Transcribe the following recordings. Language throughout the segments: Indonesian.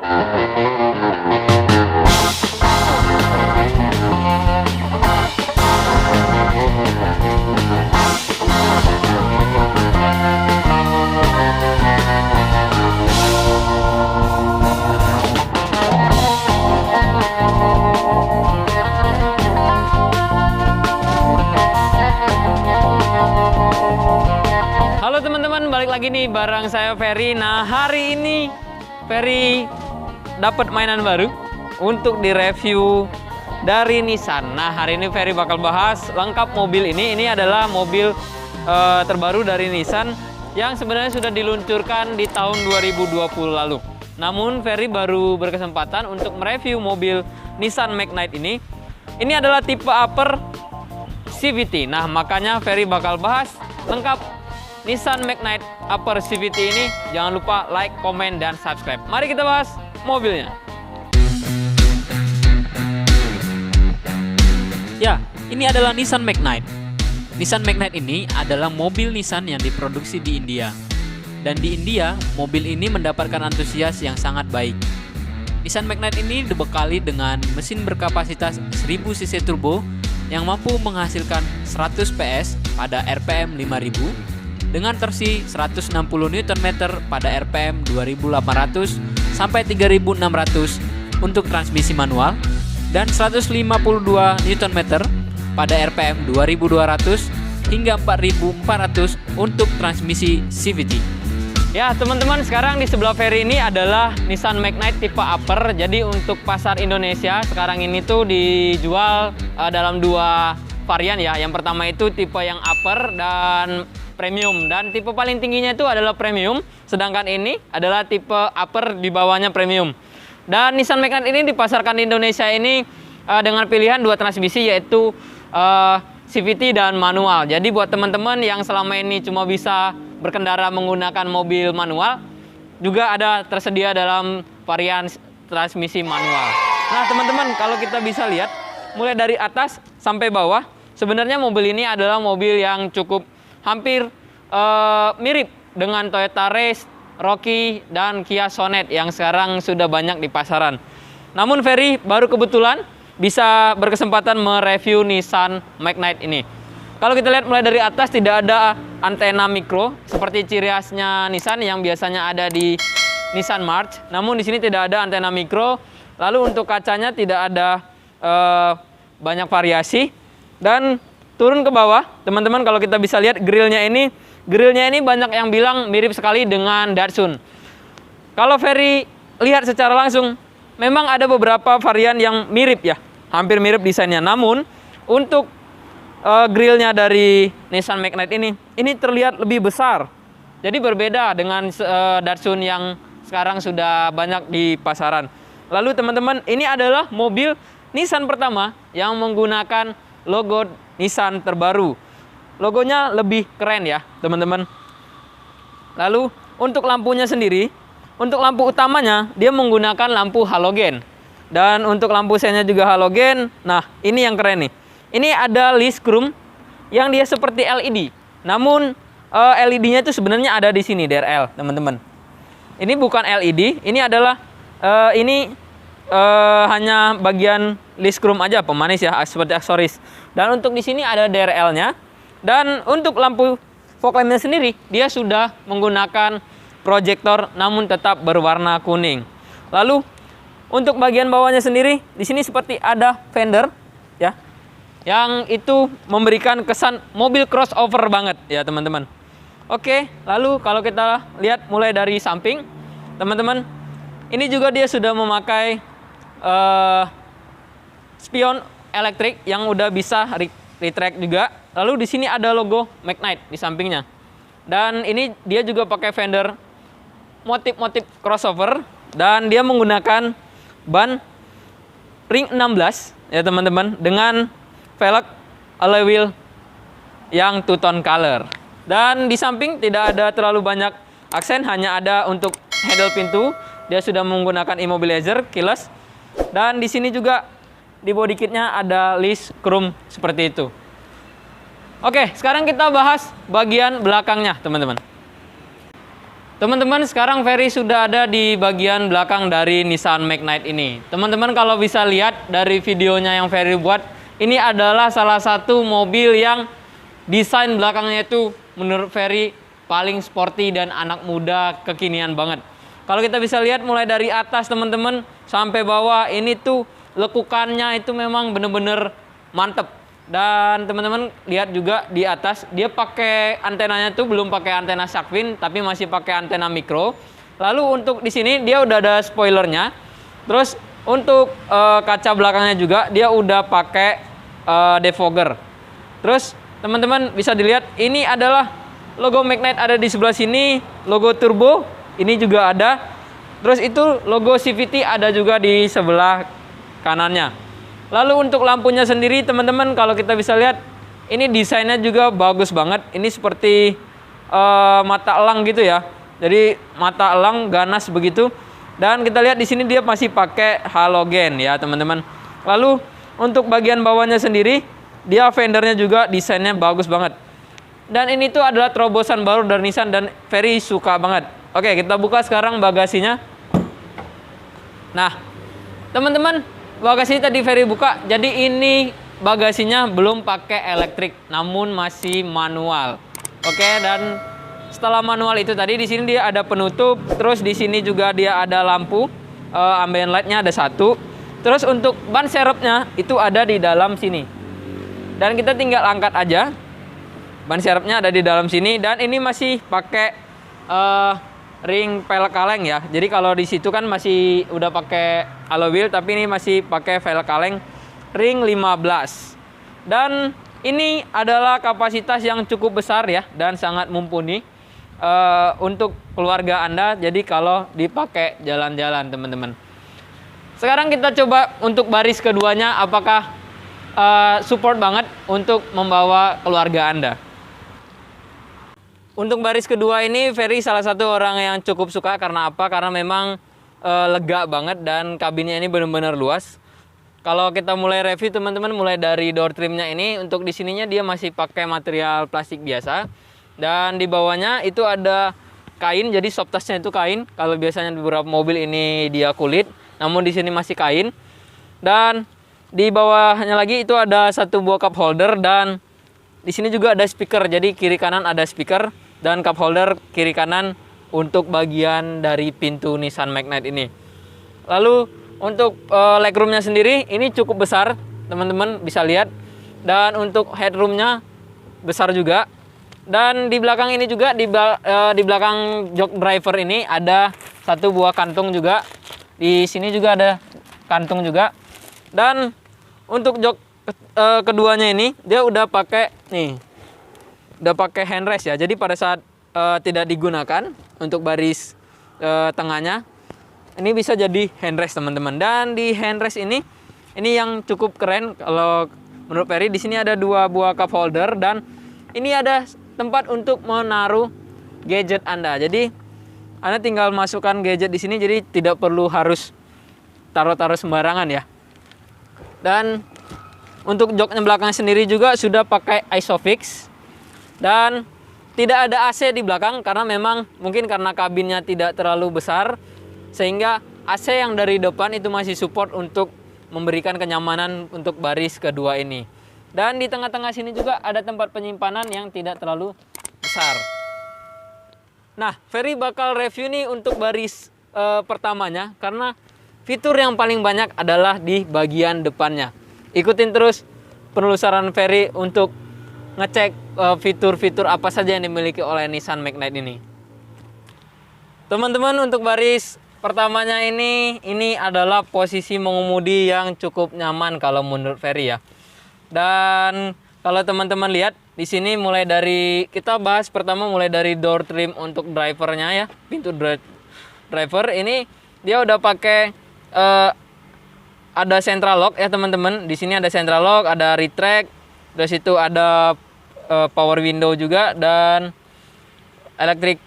Halo teman-teman, balik lagi nih bareng saya Ferry. Nah, hari ini Ferry dapat mainan baru untuk direview dari Nissan. Nah, hari ini Ferry bakal bahas lengkap mobil ini. Ini adalah mobil terbaru dari Nissan yang sebenarnya sudah diluncurkan di tahun 2020 lalu. Namun Ferry baru berkesempatan untuk mereview mobil Nissan Magnite ini. Ini adalah tipe upper CVT. Nah, makanya Ferry bakal bahas lengkap Nissan Magnite Upper CVT ini. Jangan lupa like, komen, dan subscribe. Mari kita bahas mobilnya. Ya, ini adalah Nissan Magnite. Nissan Magnite ini adalah mobil Nissan yang diproduksi di India. Dan di India, mobil ini mendapatkan antusias yang sangat baik. Nissan Magnite ini dibekali dengan mesin berkapasitas 1000 cc turbo yang mampu menghasilkan 100 PS pada RPM 5000 dengan torsi 160 Nm pada RPM 2800 sampai 3600 untuk transmisi manual dan 152 Nm pada RPM 2200 hingga 4400 untuk transmisi CVT. Ya teman-teman, sekarang di sebelah Ferry ini adalah Nissan Magnite tipe upper. Jadi untuk pasar Indonesia sekarang ini tuh dijual dalam dua varian ya. Yang pertama itu tipe yang upper dan premium, dan tipe paling tingginya itu adalah premium, sedangkan ini adalah tipe upper di bawahnya premium. Dan Nissan Magnite ini dipasarkan di Indonesia ini dengan pilihan dua transmisi, yaitu CVT dan manual. Jadi buat teman-teman yang selama ini cuma bisa berkendara menggunakan mobil manual, juga ada tersedia dalam varian transmisi manual. Nah teman-teman, kalau kita bisa lihat mulai dari atas sampai bawah, sebenarnya mobil ini adalah mobil yang cukup hampir mirip dengan Toyota Race, Rocky, dan Kia Sonet yang sekarang sudah banyak di pasaran. Namun Ferry baru kebetulan bisa berkesempatan mereview Nissan Magnite ini. Kalau kita lihat mulai dari atas, tidak ada antena mikro seperti ciri khasnya Nissan yang biasanya ada di Nissan March. Namun di sini tidak ada antena mikro. Lalu untuk kacanya tidak ada banyak variasi. Dan turun ke bawah, teman-teman, kalau kita bisa lihat grillnya ini banyak yang bilang mirip sekali dengan Datsun. Kalau Ferry lihat secara langsung, memang ada beberapa varian yang mirip ya, hampir mirip desainnya. Namun untuk grillnya dari Nissan Magnite ini terlihat lebih besar. Jadi berbeda dengan Datsun yang sekarang sudah banyak di pasaran. Lalu teman-teman, ini adalah mobil Nissan pertama yang menggunakan logo Nissan terbaru. Logonya lebih keren ya teman-teman. Lalu untuk lampunya sendiri, untuk lampu utamanya dia menggunakan lampu halogen. Dan untuk lampu senya juga halogen. Nah ini yang keren nih. Ini ada list chrome yang dia seperti LED. Namun LED-nya itu sebenarnya ada di sini, DRL teman-teman. Ini bukan LED, ini adalah hanya bagian list chrome aja, pemanis ya, seperti aksesoris. Dan untuk di sini ada DRL-nya. Dan untuk lampu fog lamp-nya sendiri, dia sudah menggunakan proyektor namun tetap berwarna kuning. Lalu untuk bagian bawahnya sendiri, di sini seperti ada fender ya, yang itu memberikan kesan mobil crossover banget ya teman-teman. Oke, lalu kalau kita lihat mulai dari samping, teman-teman, ini juga dia sudah memakai spion elektrik yang udah bisa retract juga. Lalu di sini ada logo Magnite di sampingnya. Dan ini dia juga pakai fender motif-motif crossover, dan dia menggunakan ban ring 16 ya teman-teman, dengan velg alloy wheel yang two tone color. Dan di samping tidak ada terlalu banyak aksen, hanya ada untuk handle pintu. Dia sudah menggunakan immobilizer keyless. Dan di sini juga di body kitnya ada list chrome seperti itu. Oke, sekarang kita bahas bagian belakangnya teman-teman. Teman-teman, sekarang Ferry sudah ada di bagian belakang dari Nissan Magnite ini. Teman-teman kalau bisa lihat dari videonya yang Ferry buat, ini adalah salah satu mobil yang desain belakangnya itu menurut Ferry paling sporty dan anak muda kekinian banget. Kalau kita bisa lihat mulai dari atas teman-teman sampai bawah, ini tuh lekukannya itu memang bener-bener mantep. Dan teman-teman lihat juga di atas, dia pakai antenanya tuh belum pakai antena shark fin, tapi masih pakai antena mikro. Lalu untuk di sini dia udah ada spoilernya. Terus untuk kaca belakangnya juga dia udah pakai defogger. Terus teman-teman bisa dilihat ini adalah logo Magnite ada di sebelah sini, logo turbo ini juga ada. Terus itu logo CVT ada juga di sebelah kanannya. Lalu untuk lampunya sendiri teman-teman kalau kita bisa lihat ini desainnya juga bagus banget. Ini seperti mata elang gitu ya. Jadi mata elang ganas begitu. Dan kita lihat di sini dia masih pakai halogen ya teman-teman. Lalu untuk bagian bawahnya sendiri dia fendernya juga desainnya bagus banget. Dan ini tuh adalah terobosan baru dari Nissan dan Ferry suka banget. Oke, kita buka sekarang bagasinya. Nah, teman-teman, bagasi tadi Ferry buka, jadi ini bagasinya belum pakai elektrik, namun masih manual. Oke, dan setelah manual itu tadi di sini dia ada penutup, terus di sini juga dia ada lampu ambient light-nya ada satu. Terus untuk ban serepnya itu ada di dalam sini. Dan kita tinggal angkat aja. Ban serepnya ada di dalam sini dan ini masih pakai ring velg kaleng ya. Jadi kalau di situ kan masih udah pakai alloy wheel, tapi ini masih pakai velg kaleng ring 15. Dan ini adalah kapasitas yang cukup besar ya dan sangat mumpuni untuk keluarga Anda. Jadi kalau dipakai jalan-jalan teman-teman. Sekarang kita coba untuk baris keduanya apakah support banget untuk membawa keluarga Anda. Untuk baris kedua ini Ferry salah satu orang yang cukup suka karena apa? Karena memang lega banget dan kabinnya ini benar-benar luas. Kalau kita mulai review teman-teman mulai dari door trimnya ini, untuk di sininya dia masih pakai material plastik biasa dan di bawahnya itu ada kain, jadi soft touch-nya itu kain. Kalau biasanya di beberapa mobil ini dia kulit, namun di sini masih kain. Dan di bawahnya lagi itu ada satu buah cup holder dan di sini juga ada speaker. Jadi kiri kanan ada speaker dan cup holder kiri kanan untuk bagian dari pintu Nissan Magnite ini. Lalu untuk legroomnya sendiri ini cukup besar teman-teman bisa lihat. Dan untuk headroomnya besar juga. Dan di belakang ini juga di belakang jok driver ini ada satu buah kantung juga. Di sini juga ada kantung juga. Dan untuk jok keduanya ini dia udah pakai nih. Udah pakai handrest ya. Jadi pada saat tidak digunakan untuk baris tengahnya ini bisa jadi handrest teman-teman. Dan di handrest ini yang cukup keren kalau menurut Ferry. Di sini ada dua buah cup holder dan ini ada tempat untuk menaruh gadget Anda. Jadi Anda tinggal masukkan gadget di sini, jadi tidak perlu harus taruh-taruh sembarangan ya. Dan untuk joknya belakang sendiri juga sudah pakai Isofix. Dan tidak ada AC di belakang karena memang mungkin karena kabinnya tidak terlalu besar sehingga AC yang dari depan itu masih support untuk memberikan kenyamanan untuk baris kedua ini. Dan di tengah-tengah sini juga ada tempat penyimpanan yang tidak terlalu besar. Nah, Ferry bakal review nih untuk baris pertamanya karena fitur yang paling banyak adalah di bagian depannya. Ikutin terus penelusuran Ferry untuk ngecek fitur-fitur apa saja yang dimiliki oleh Nissan Magnite ini. Teman-teman, untuk baris pertamanya ini adalah posisi mengemudi yang cukup nyaman kalau menurut Ferry ya. Dan kalau teman-teman lihat di sini mulai dari kita bahas pertama mulai dari door trim untuk drivernya ya, pintu driver ini dia udah pakai ada central lock ya teman-teman. Di sini ada central lock, ada retract, terus itu ada power window juga dan electric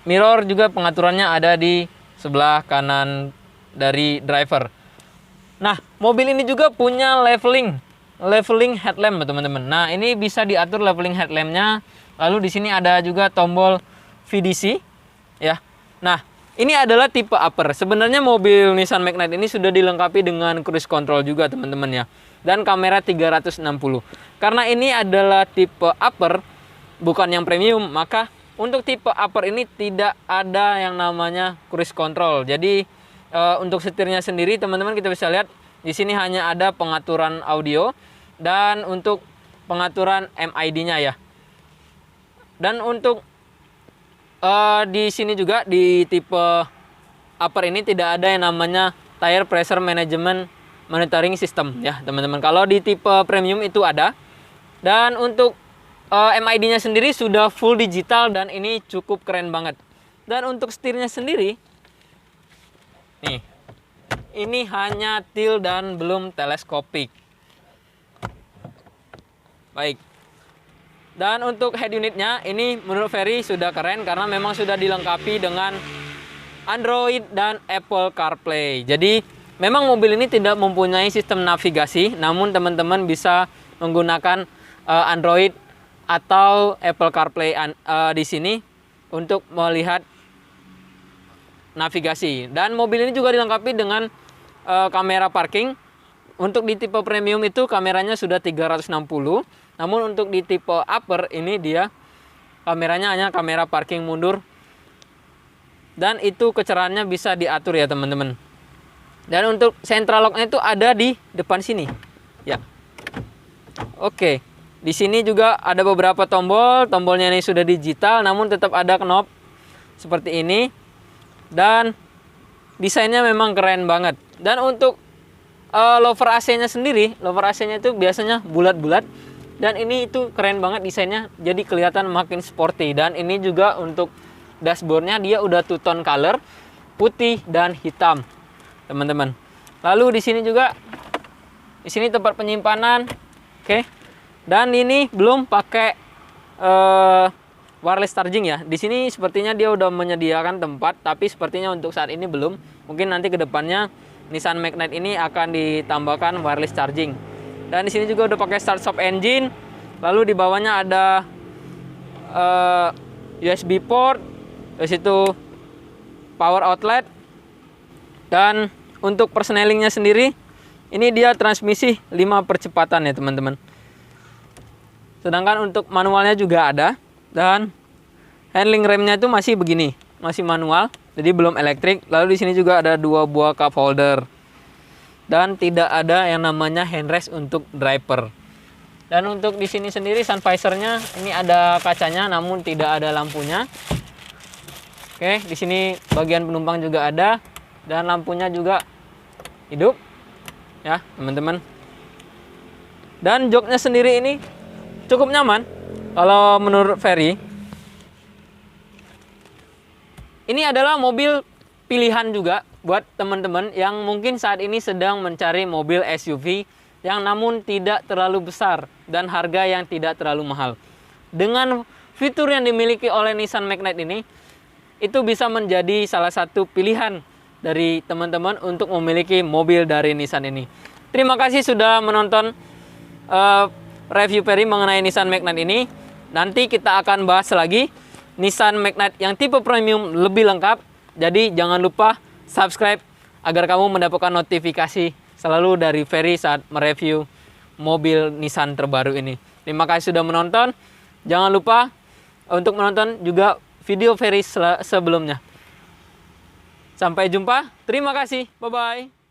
mirror juga pengaturannya ada di sebelah kanan dari driver. Nah, mobil ini juga punya leveling headlamp teman-teman. Nah, ini bisa diatur leveling headlampnya. Lalu di sini ada juga tombol VDC ya. Nah, ini adalah tipe upper. Sebenarnya mobil Nissan Magnite ini sudah dilengkapi dengan cruise control juga teman-teman ya. Dan kamera 360. Karena ini adalah tipe upper, bukan yang premium, maka untuk tipe upper ini tidak ada yang namanya cruise control. Jadi untuk setirnya sendiri teman-teman kita bisa lihat di sini hanya ada pengaturan audio dan untuk pengaturan MID-nya ya. Dan untuk di sini juga di tipe upper ini tidak ada yang namanya tire pressure management monitoring system ya teman-teman. Kalau di tipe premium itu ada. Dan untuk MID-nya sendiri sudah full digital dan ini cukup keren banget. Dan untuk setirnya sendiri, nih, ini hanya tilt dan belum teleskopik. Baik. Dan untuk head unitnya ini menurut Ferry sudah keren karena memang sudah dilengkapi dengan Android dan Apple CarPlay. Jadi memang mobil ini tidak mempunyai sistem navigasi, namun teman-teman bisa menggunakan Android atau Apple CarPlay di sini untuk melihat navigasi. Dan mobil ini juga dilengkapi dengan kamera parking. Untuk di tipe premium itu kameranya sudah 360. Namun untuk di tipe upper ini dia kameranya hanya kamera parking mundur. Dan itu kecerahannya bisa diatur ya teman-teman. Dan untuk central lock-nya itu ada di depan sini. Ya. Oke. Di sini juga ada beberapa tombol. Tombolnya ini sudah digital namun tetap ada knob seperti ini. Dan desainnya memang keren banget. Dan untuk lower AC-nya sendiri, lower AC-nya itu biasanya bulat-bulat. Dan ini itu keren banget desainnya, jadi kelihatan makin sporty. Dan ini juga untuk dashboardnya dia udah two tone color, putih dan hitam, teman-teman. Lalu di sini juga, di sini tempat penyimpanan, oke. Dan ini belum pakai wireless charging ya. Di sini sepertinya dia udah menyediakan tempat, tapi sepertinya untuk saat ini belum. Mungkin nanti kedepannya Nissan Magnite ini akan ditambahkan wireless charging. Dan di sini juga udah pakai start stop engine. Lalu di bawahnya ada USB port. Di situ power outlet. Dan untuk persnelingnya sendiri, ini dia transmisi 5 percepatan ya teman-teman. Sedangkan untuk manualnya juga ada. Dan handling remnya itu masih begini, masih manual, jadi belum elektrik. Lalu di sini juga ada 2 buah cup holder. Dan tidak ada yang namanya handrest untuk driver. Dan untuk di sini sendiri sun visor-nya ini ada kacanya namun tidak ada lampunya. Oke, di sini bagian penumpang juga ada dan lampunya juga hidup. Ya, teman-teman. Dan joknya sendiri ini cukup nyaman kalau menurut Ferry. Ini adalah mobil pilihan juga buat teman-teman yang mungkin saat ini sedang mencari mobil SUV yang namun tidak terlalu besar dan harga yang tidak terlalu mahal. Dengan fitur yang dimiliki oleh Nissan Magnite ini, itu bisa menjadi salah satu pilihan dari teman-teman untuk memiliki mobil dari Nissan ini. Terima kasih sudah menonton review Ferry mengenai Nissan Magnite ini. Nanti kita akan bahas lagi Nissan Magnite yang tipe premium lebih lengkap. Jadi jangan lupa subscribe agar kamu mendapatkan notifikasi selalu dari Ferry saat mereview mobil Nissan terbaru ini. Terima kasih sudah menonton. Jangan lupa untuk menonton juga video Ferry sebelumnya. Sampai jumpa. Terima kasih. Bye-bye.